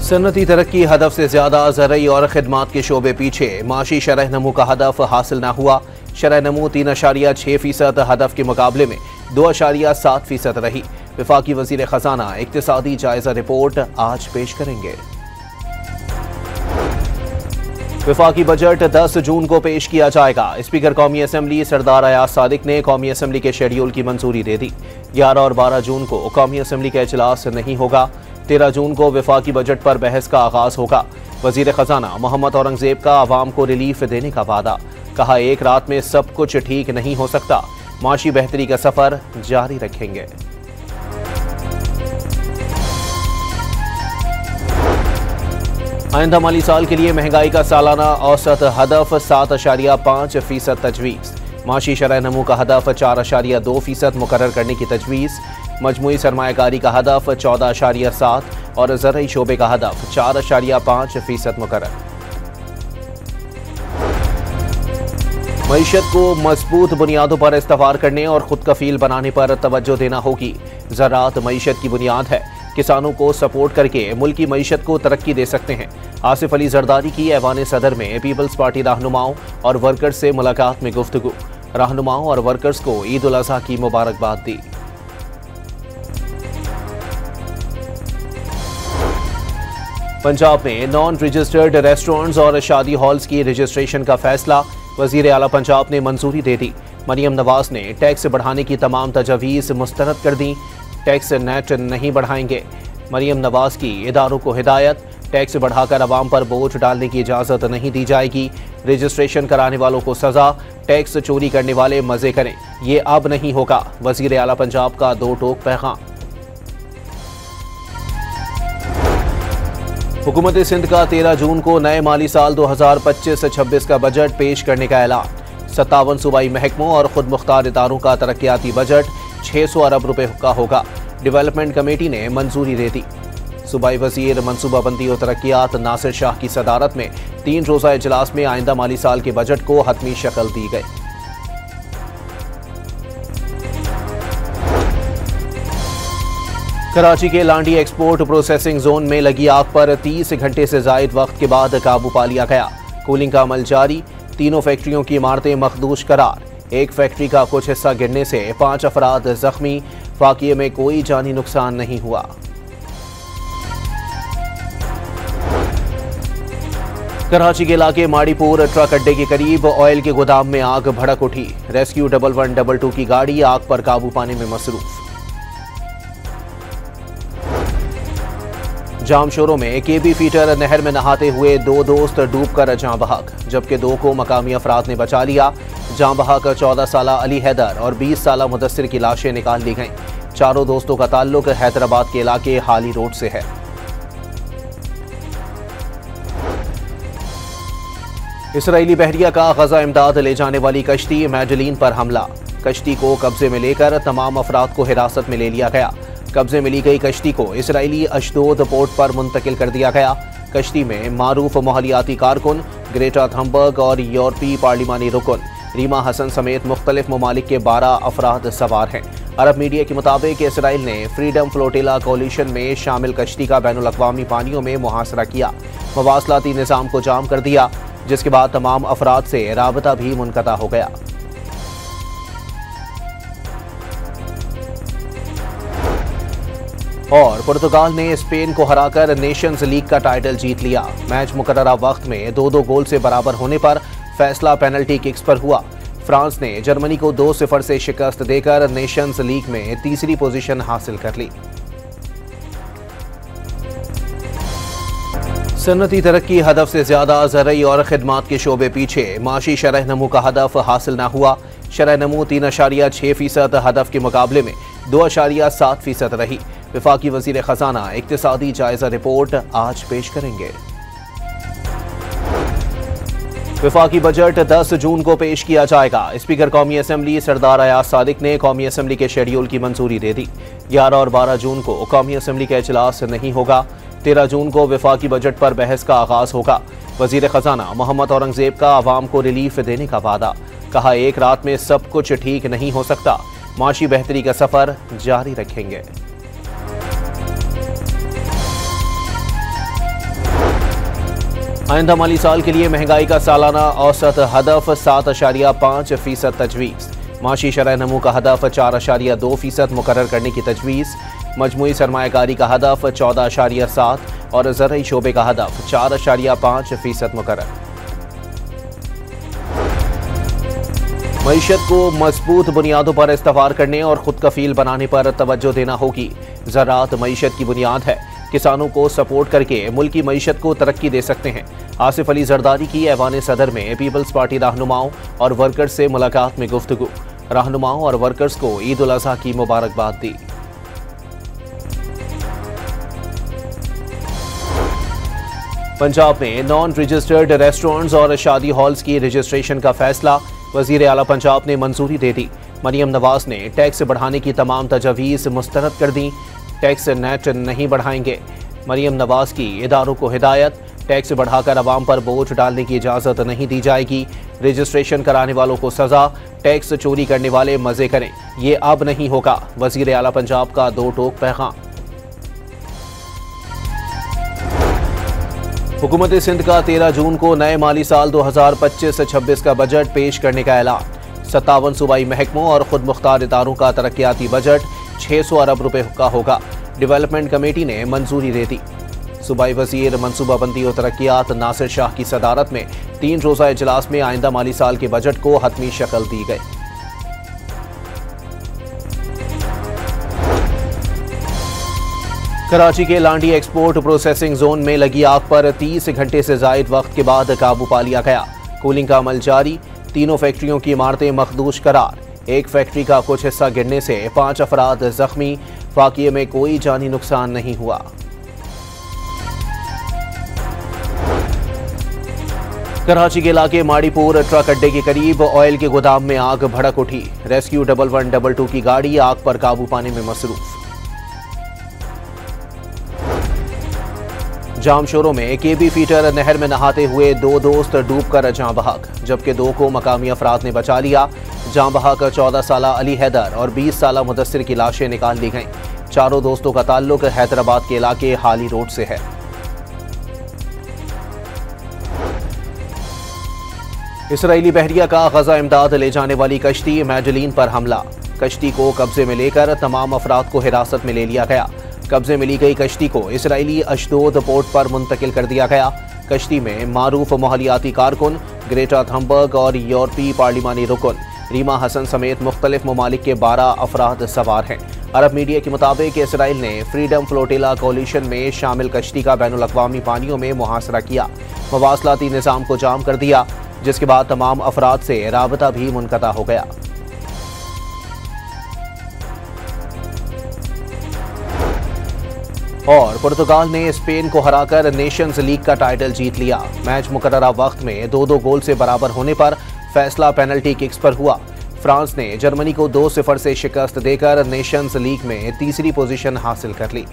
सनती तरक्की हदफ से ज्यादा ज़रई और खिदमात के शोबे पीछे, माशी शरह नमू का हदफ हासिल न हुआ। शरह नमू 3.6% हदफ के मुकाबले में 2.7% रही। वफाकी वज़ीर ख़ज़ाना इक़्तिसादी जायज़ा रिपोर्ट आज पेश करेंगे। वफाकी बजट 10 जून को पेश किया जाएगा। स्पीकर कौमी असम्बली सरदार अयाज सादिक ने कौमी असम्बली के शेड्यूल की मंजूरी दे दी। 11 और 12 जून को कौमी असम्बली का इजलास नहीं होगा। 13 जून को वफाकी बजट पर बहस का आगाज होगा। वज़ीर ख़ज़ाना मोहम्मद औरंगज़ेब का आवाम को रिलीफ देने का वादा। कहा, एक रात में सब कुछ ठीक नहीं हो सकता। माशी बेहतरी का सफर जारी रखेंगे। आइंदा माली साल के लिए महंगाई का सालाना औसत हदफ 7.5% तजवीज़। माशी शरह नमू का हदफ 4.2% मुकर्रर करने की तजवीज़। मजमूई सरमायाकारी का हदफ 14.7 और ज़रई शोबे का हदफ 4.5% मुकर्रर। मईशत को मजबूत बुनियादों पर इस्तवार करने और खुद कफील बनाने पर तवज्जो देना होगी। ज़राअत मईशत की बुनियाद है। किसानों को सपोर्ट करके मुल्क की मईशत को तरक्की दे सकते हैं। आसिफ अली जरदारी की ऐवान सदर में पीपल्स पार्टी रहनुमाओं और वर्कर्स से मुलाकात में गुफ्तगू। रहनुमाओं और वर्कर्स को ईद उल अज़हा की मुबारकबाद दी। पंजाब में नॉन रजिस्टर्ड रेस्टोरेंट्स और शादी हॉल्स की रजिस्ट्रेशन का फैसला वज़ीर आला पंजाब ने मंजूरी दे दी। मरियम नवाज ने टैक्स बढ़ाने की तमाम तजवीज़ मुस्तरद कर दी। टैक्स नेट नहीं बढ़ाएंगे। मरियम नवाज की इदारों को हिदायत, टैक्स बढ़ाकर अवाम पर बोझ डालने की इजाज़त नहीं दी जाएगी। रजिस्ट्रेशन कराने वालों को सज़ा, टैक्स चोरी करने वाले मज़े करें, ये अब नहीं होगा। वज़ीर आला पंजाब का दो टोक पैगाम। हुकूमत सिंध का 13 जून को नए माली साल 2025-26 का बजट पेश करने का ऐलान। 57 सूबाई महकमों और खुद मुख्तार इदारों का तरक्याती बजट 600 अरब रुपए का होगा। डेवलपमेंट कमेटी ने मंजूरी दे दी। सूबाई वजीर मनसूबाबंदी और तरक्यात नासिर शाह की सदारत में 3 रोज़ा इजलास में आइंदा माली साल के बजट को हतमी शक्ल दी गई। कराची के लांडी एक्सपोर्ट प्रोसेसिंग जोन में लगी आग पर 30 घंटे से जायद वक्त के बाद काबू पा लिया गया। कूलिंग का अमल जारी। तीनों फैक्ट्रियों की इमारतें मखदूश करार। एक फैक्ट्री का कुछ हिस्सा गिरने से 5 अफराद जख्मी। वाक़ये में कोई जानी नुकसान नहीं हुआ। कराची के इलाके माड़ीपुर ट्रक अड्डे के करीब ऑयल के गोदाम में आग भड़क उठी। रेस्क्यू 1122 की गाड़ी आग पर काबू पाने में मसरूफ। जामशोरों में केबी फीटर नहर में नहाते हुए 2 दोस्त डूबकर जाँ बहक, जबकि 2 को मकामी अफराद ने बचा लिया। जाँ बहक 14 साला अली हैदर और 20 साला मुदस्सिर की लाशें निकाल ली गईं। चारों दोस्तों का ताल्लुक हैदराबाद के इलाके हाली रोड से है। इसराइली बहरिया का गजा इमदाद ले जाने वाली कश्ती मैडलीन पर हमला। कश्ती को कब्जे में लेकर तमाम अफराद को हिरासत में ले लिया गया। कब्जे में ली गई कश्ती को इसराइली अशदोद पोर्ट पर मुंतकिल कर दिया गया। कश्ती में मारूफ मोहलियाती कारकुन, ग्रेटा थम्बर्ग और यूरोपीय पार्लिमानी रुकन रीमा हसन समेत मुख्तलिफ ममालिक के 12 अफराद सवार हैं। अरब मीडिया के मुताबिक इसराइल ने फ्रीडम फ्लोटिला कोलिशन में शामिल कश्ती का बैनुल अक़वामी पानियों में मुहासरा किया। मवासलाती निज़ाम को जाम कर दिया, जिसके बाद तमाम अफराद से राबता भी मुनक़ता हो गया। और पुर्तगाल ने स्पेन को हराकर नेशंस लीग का टाइटल जीत लिया। मैच मुकर्ररा वक्त में 2-2 गोल से बराबर होने पर फैसला पेनल्टी किक्स पर हुआ। फ्रांस ने जर्मनी को 2-0 से शिकस्त देकर नेशंस लीग में तीसरी पोजीशन हासिल कर ली। सनती तरक्की हदफ से ज्यादा ज़रई और खिदमात के शोबे पीछे, माशी शरह नमू का हदफ हासिल न हुआ। शरह नमू 3.6% हदफ के मुकाबले में 2.7% रही। वफाकी वज़ीर ख़ज़ाना इक़्तिसादी जायज़ा रिपोर्ट आज पेश करेंगे। वफाकी बजट 10 जून को पेश किया जाएगा। स्पीकर कौमी असम्बली सरदार अयाज सादिक ने कौमी असम्बली के शेड्यूल की मंजूरी दे दी। 11 और 12 जून को कौमी असम्बली का इजलास नहीं होगा। 13 जून को वफाकी बजट पर बहस का आगाज होगा। वज़ीर ख़ज़ाना मोहम्मद औरंगज़ेब का आवाम को रिलीफ देने का वादा। कहा, एक रात में सब कुछ ठीक नहीं हो सकता। माशी बेहतरी का सफर जारी रखेंगे। आइंदा माली साल के लिए महंगाई का सालाना औसत हदफ 7.5% तजवीज़। माशी शरह नमू का हदफ 4.2% मुकर्रर करने की तजवीज़। मजमूई सरमायाकारी का हदफ 14.7 और ज़रई शोबे का हदफ 4.5% मुकर्रर। मईशत को मजबूत बुनियादों पर इस्तवार करने और खुद कफील बनाने पर तवज्जो देना होगी। ज़राअत मईशत की बुनियाद है। किसानों को सपोर्ट करके मुल्क की मईशत को तरक्की दे सकते हैं। आसिफ अली जरदारी की ऐवान सदर में पीपल्स पार्टी रहनुमाओं और वर्कर्स से मुलाकात में गुफ्तगू। रहनुमाओं और वर्कर्स को ईद उल अज़हा की मुबारकबाद दी। पंजाब में नॉन रजिस्टर्ड रेस्टोरेंट्स और शादी हॉल्स की रजिस्ट्रेशन का फैसला। वज़ीर आला पंजाब ने मंजूरी दे दी। मरियम नवाज ने टैक्स बढ़ाने की तमाम तजवीज़ मुस्तरद कर दी। टैक्स नेट नहीं बढ़ाएंगे। मरियम नवाज की इदारों को हिदायत। टैक्स बढ़ाकर अवाम पर बोझ डालने की इजाज़त नहीं दी जाएगी। रजिस्ट्रेशन कराने वालों को सज़ा। टैक्स चोरी करने वाले मज़े करें, ये अब नहीं होगा। वज़ीर आला पंजाब का दो टोक पैगाम। हुकूमत सिंध का 13 जून को नए माली साल 2025-26 का बजट पेश करने का ऐलान। 57 सूबाई महकमों और खुद मुख्तार इदारों का तरक्याती बजट 600 अरब रुपए का होगा। डेवलपमेंट कमेटी ने मंजूरी दे दी। सूबाई वजीर मनसूबाबंदी और तरक्यात नासिर शाह की सदारत में 3 रोज़ा इजलास में आइंदा माली साल के बजट को हतमी शक्ल दी गई। कराची के लांडी एक्सपोर्ट प्रोसेसिंग जोन में लगी आग पर 30 घंटे से जायद वक्त के बाद काबू पा लिया गया। कूलिंग का अमल जारी। तीनों फैक्ट्रियों की इमारतें मखदूश करार। एक फैक्ट्री का कुछ हिस्सा गिरने से 5 अफराद जख्मी। वाक़ये में कोई जानी नुकसान नहीं हुआ। कराची के इलाके माड़ीपुर ट्रक अड्डे के करीब ऑयल के गोदाम में आग भड़क उठी। रेस्क्यू 1112 की गाड़ी आग पर काबू पाने में मसरूफ। जामशोरों में केबी फीटर नहर में नहाते हुए 2 दोस्त डूबकर जाँ बहक, जबकि 2 को मकामी अफराद ने बचा लिया। जाँ बहक 14 साला अली हैदर और 20 साला मुदस्सिर की लाशें निकाल ली गईं। चारों दोस्तों का ताल्लुक हैदराबाद के इलाके हाली रोड से है। इसराइली बहरिया का गजा इमदाद ले जाने वाली कश्ती मैडलीन पर हमला। कश्ती को कब्जे में लेकर तमाम अफराद को हिरासत में ले लिया गया। कब्जे में ली गई कश्ती को इसराइली अशदोद पोर्ट पर मुंतकिल कर दिया गया। कश्ती में मारूफ माहौलियाती कारकुन ग्रेटा थम्बर्ग और यूरोपीय पार्लिमानी रुकन रीमा हसन समेत मुख्तलिफ ममालिक के 12 अफराद सवार हैं। अरब मीडिया के मुताबिक इसराइल ने फ्रीडम फ्लोटिला कोलिशन में शामिल कश्ती का बैनुल-अक़वामी पानियों में मुहासरा किया। मवासलाती निज़ाम को जाम कर दिया, जिसके बाद तमाम अफराद से राबता भी मुनक़ता हो गया। और पुर्तगाल ने स्पेन को हराकर नेशंस लीग का टाइटल जीत लिया। मैच मुकर्ररा वक्त में 2-2 गोल से बराबर होने पर फैसला पेनल्टी किक्स पर हुआ। फ्रांस ने जर्मनी को 2-0 से शिकस्त देकर नेशंस लीग में तीसरी पोजीशन हासिल कर ली।